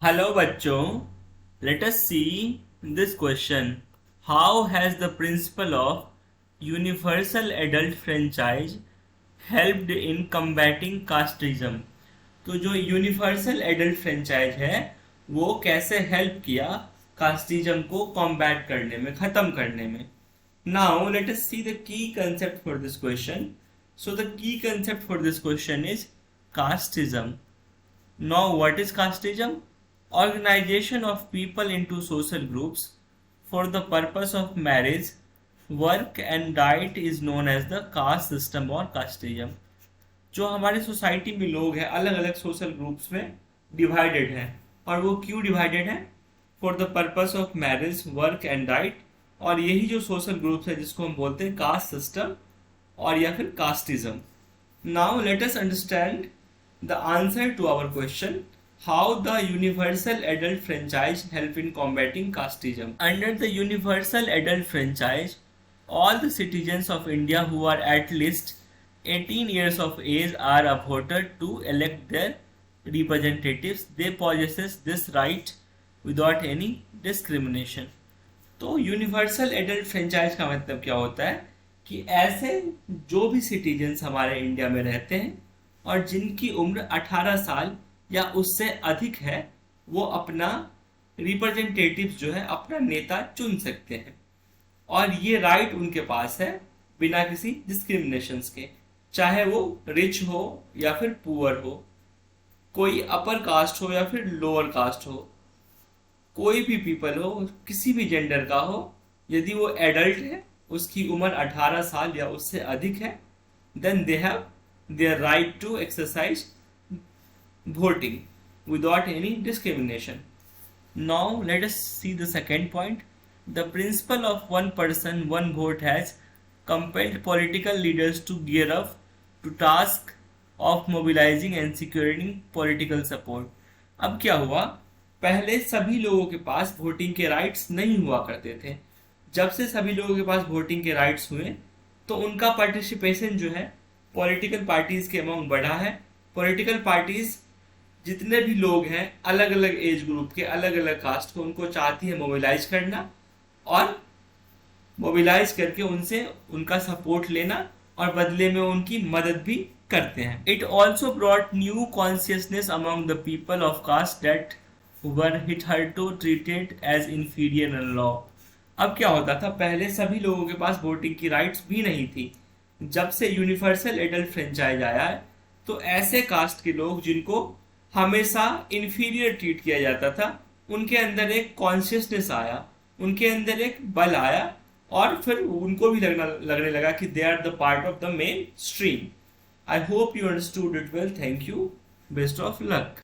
Hello बच्चों, let us see this question. How has the principle of universal adult franchise helped in combating casteism? तो जो universal adult franchise है वो कैसे help किया casteism को कॉम्बैट करने में, खत्म करने में. Now let us see the key concept for this question. So the key concept for this question is casteism. Now, what is casteism? Organization of people into social groups for the purpose of marriage, work and diet is known as the caste system or casteism. जो हमारी society में लोग हैं अलग अलग social groups में divided हैं. और वो क्यों डिवाइडेड हैं? For the purpose of marriage, work and diet. और यही जो सोशल ग्रुप्स है जिसको हम बोलते हैं कास्ट सिस्टम और या फिर casteism. Now let us understand the answer to our question, how the universal adult franchise help in combating casteism. Under the universal adult franchise, all the citizens of India who are at least 18 years of age are voted to elect their representatives. They possess this right without any discrimination. तो universal adult franchise का मतलब क्या होता है कि ऐसे जो भी सिटीजन्स हमारे इंडिया में रहते हैं और जिनकी उम्र 18 साल या उससे अधिक है वो अपना रिप्रेजेंटेटिव जो है, अपना नेता चुन सकते हैं. और ये राइट उनके पास है बिना किसी डिस्क्रिमिनेशन के. चाहे वो रिच हो या फिर पुअर हो, कोई अपर कास्ट हो या फिर लोअर कास्ट हो, कोई भी पीपल हो, किसी भी जेंडर का हो, यदि वो एडल्ट है, उसकी उम्र 18 साल या उससे अधिक है, then they have their right to exercise voting without any discrimination. Now let us see the second point. The principle of one person one vote has compelled political leaders to gear up to task of mobilizing and securing political support. अब क्या हुआ? पहले सभी लोगों के पास voting के rights नहीं हुआ करते थे. जब से सभी लोगों के पास वोटिंग के राइट्स हुए तो उनका पार्टिसिपेशन जो है पॉलिटिकल पार्टीज के अमाउंट बढ़ा है. पॉलिटिकल पार्टीज जितने भी लोग हैं अलग अलग एज ग्रुप के, अलग अलग कास्ट को, उनको चाहती है मोबिलाइज करना और मोबिलाइज करके उनसे उनका सपोर्ट लेना और बदले में उनकी मदद भी करते हैं. It also brought new consciousness among the people of caste that were hitherto treated as inferior in law. अब क्या होता था? पहले सभी लोगों के पास वोटिंग की राइट्स भी नहीं थी. जब से यूनिवर्सल एडल्ट फ्रेंचाइज आया है तो ऐसे कास्ट के लोग जिनको हमेशा इन्फीरियर ट्रीट किया जाता था, उनके अंदर एक कॉन्शियसनेस आया, उनके अंदर एक बल आया और फिर उनको भी लगने लगा कि they are the part of the mainstream. I hope you understood it well. Thank you. Best of luck.